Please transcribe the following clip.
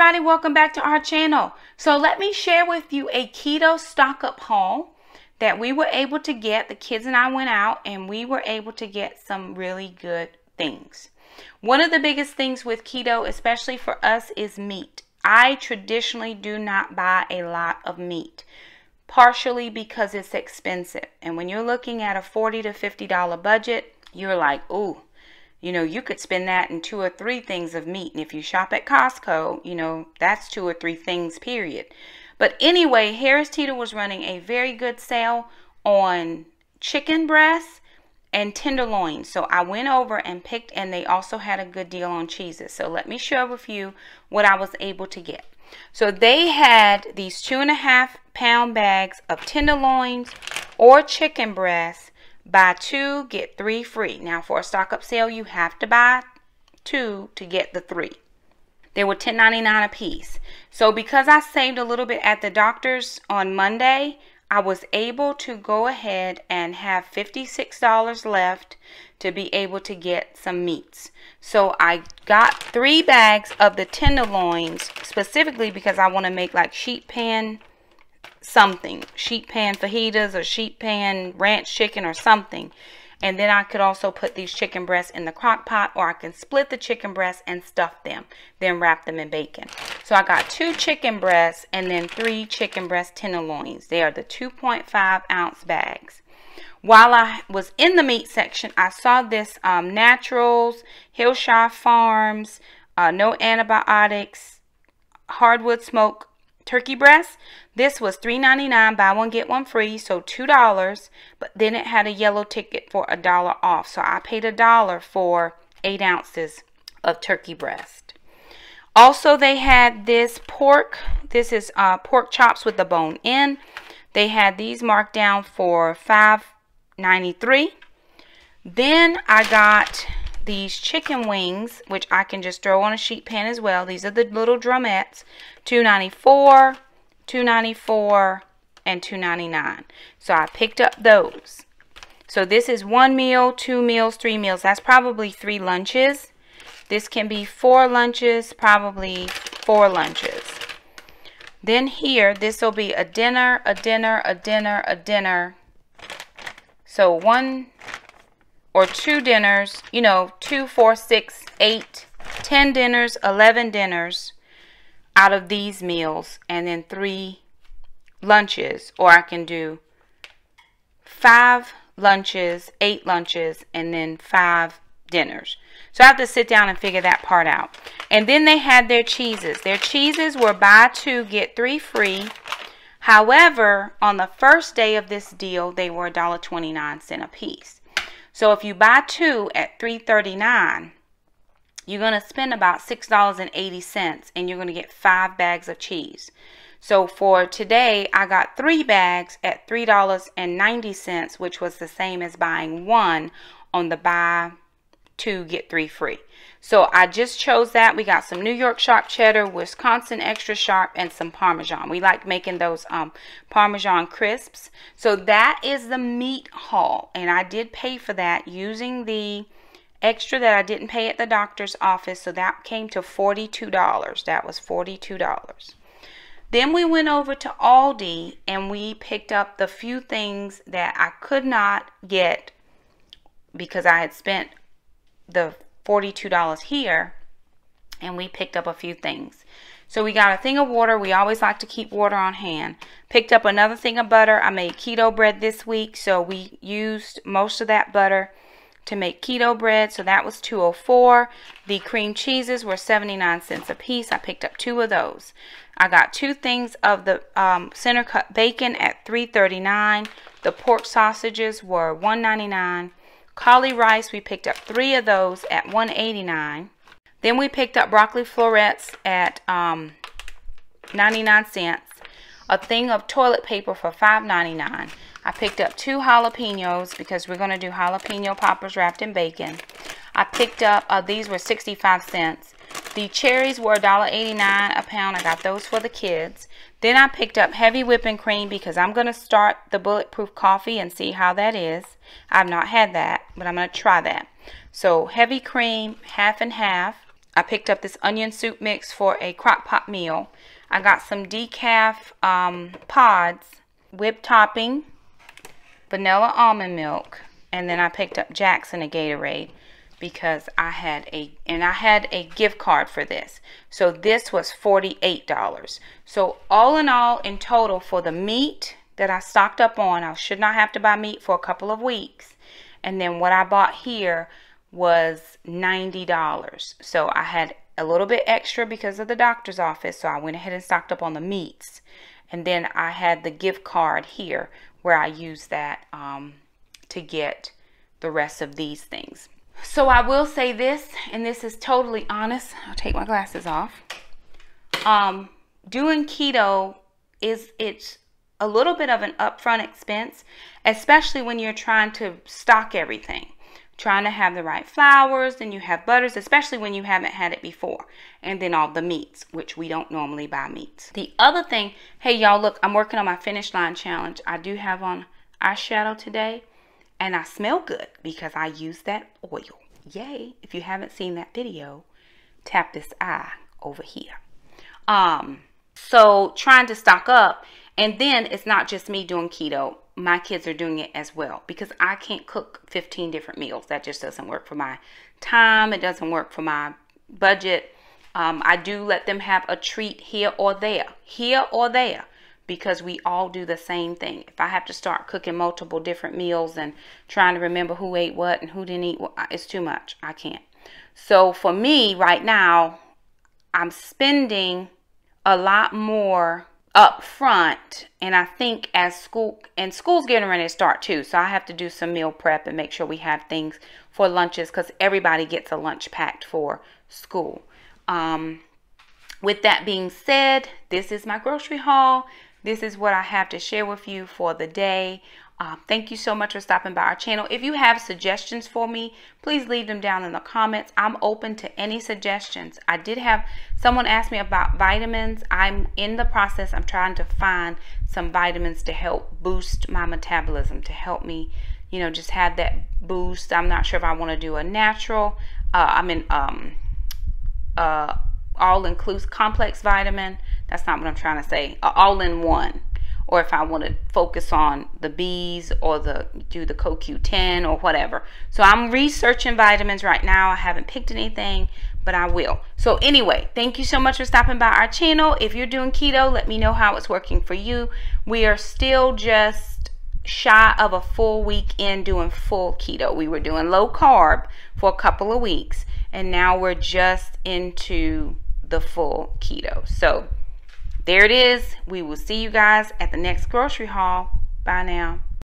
everybody, welcome back to our channel. So let me share with you a keto stock up haul that we were able to get. The kids and I went out and we were able to get some really good things. One of the biggest things with keto, especially for us, is meat. I traditionally do not buy a lot of meat, partially because it's expensive. And when you're looking at a $40 to $50 budget, you're like, ooh, you know, you could spend that in 2 or 3 things of meat. And if you shop at Costco, you know, that's 2 or 3 things, period. But anyway, Harris Teeter was running a very good sale on chicken breasts and tenderloins. So I went over and picked, and they also had a good deal on cheeses. So let me share with you what I was able to get. So they had these 2.5-pound bags of tenderloins or chicken breasts. Buy 2, get 3 free. Now for a stock up sale, you have to buy 2 to get the 3. They were $10.99 a piece. So because I saved a little bit at the doctor's on Monday, I was able to go ahead and have $56 left to be able to get some meats. So I got 3 bags of the tenderloins, specifically because I want to make like sheet pan something, sheet pan fajitas or sheet pan ranch chicken or something. And then I could also put these chicken breasts in the crock pot, or I can split the chicken breasts and stuff them, then wrap them in bacon. So I got 2 chicken breasts and then 3 chicken breast tenderloins. They are the 2.5 ounce bags. While I was in the meat section, I saw this Naturals, Hillshire Farms, no antibiotics, hardwood smoke turkey breast. This was $3.99, buy one get one free, so $2. But then it had a yellow ticket for $1 off, so I paid $1 for 8 ounces of turkey breast. Also, they had this pork. This is pork chops with the bone in. They had these marked down for $5.93. Then I got these chicken wings, which I can just throw on a sheet pan as well. These are the little drumettes, $2.94, $2.94, and $2.99. So I picked up those. So this is 1 meal, 2 meals, 3 meals. That's probably 3 lunches. This can be 4 lunches, probably 4 lunches. Then here, this will be a dinner, a dinner, a dinner, a dinner. So 1 or 2 dinners, you know, 2, 4, 6, 8, 10 dinners, 11 dinners out of these meals, and then 3 lunches. Or I can do 5 lunches, 8 lunches, and then 5 dinners. So I have to sit down and figure that part out. And then they had their cheeses. Their cheeses were buy 2, get 3 free. However, on the first day of this deal, they were $1.29 a piece. So if you buy 2 at $3.39, you're going to spend about $6.80, and you're going to get 5 bags of cheese. So for today, I got 3 bags at $3.90, which was the same as buying 1 on the buy 2, get 3 free. So I just chose that. We got some New York sharp cheddar, Wisconsin extra sharp, and some Parmesan. We like making those Parmesan crisps. So that is the meat haul, and I did pay for that using the extra that I didn't pay at the doctor's office. So that came to $42. That was $42. Then we went over to Aldi and we picked up the few things that I could not get because I had spent the $42 here, and we picked up a few things. So we got a thing of water. We always like to keep water on hand. Picked up another thing of butter. I made keto bread this week, so we used most of that butter to make keto bread. So that was $2.04. The cream cheeses were 79 cents a piece. I picked up 2 of those. I got 2 things of the center cut bacon at $3.39. The pork sausages were $1.99. Cauli rice, we picked up 3 of those at $1.89. Then we picked up broccoli florets at 99 cents. A thing of toilet paper for $5.99. I picked up 2 jalapenos because we're going to do jalapeno poppers wrapped in bacon. I picked up, these were 65 cents. The cherries were $1.89 a pound. I got those for the kids. Then I picked up heavy whipping cream because I'm going to start the bulletproof coffee and see how that is. I've not had that, but I'm going to try that. So heavy cream, half and half. I picked up this onion soup mix for a crock pot meal. I got some decaf pods, whipped topping, vanilla almond milk, and then I picked up Jackson a Gatorade because I had a gift card for this. So this was $48. So all in all, in total, for the meat that I stocked up on, I should not have to buy meat for a couple of weeks. And then what I bought here was $90. So I had a little bit extra because of the doctor's office. So I went ahead and stocked up on the meats. And then I had the gift card here where I used that to get the rest of these things. So I will say this, and this is totally honest. I'll take my glasses off. Doing keto it's a little bit of an upfront expense, especially when you're trying to stock everything. Trying to have the right flours, and you have butters, especially when you haven't had it before. And then all the meats, which we don't normally buy meats. The other thing, hey y'all, look, I'm working on my finish line challenge. I do have on eyeshadow today. And I smell good because I use that oil. Yay. If you haven't seen that video, tap this eye over here. So trying to stock up. And then it's not just me doing keto. My kids are doing it as well. Because I can't cook 15 different meals. That just doesn't work for my time. It doesn't work for my budget. I do let them have a treat here or there. Here or there. Because we all do the same thing. If I have to start cooking multiple different meals and trying to remember who ate what and who didn't eat what, it's too much. I can't. So for me right now, I'm spending a lot more up front. And I think as school's getting ready to start too. So I have to do some meal prep and make sure we have things for lunches because everybody gets a lunch packed for school. With that being said, this is my grocery haul. This is what I have to share with you for the day. Thank you so much for stopping by our channel. If you have suggestions for me, please leave them down in the comments. I'm open to any suggestions. I did have someone ask me about vitamins. I'm in the process. I'm trying to find some vitamins to help boost my metabolism, to help me, you know, just have that boost. I'm not sure if I want to do a natural, all-inclusive complex vitamin. That's not what I'm trying to say. All-in-one. Or if I want to focus on the B's or do the CoQ10 or whatever. So I'm researching vitamins right now. I haven't picked anything, but I will. So anyway, thank you so much for stopping by our channel. If you're doing keto, let me know how it's working for you. We are still just shy of a full week in doing full keto. We were doing low carb for a couple of weeks, and now we're just into the full keto. So there it is. We will see you guys at the next grocery haul. Bye now.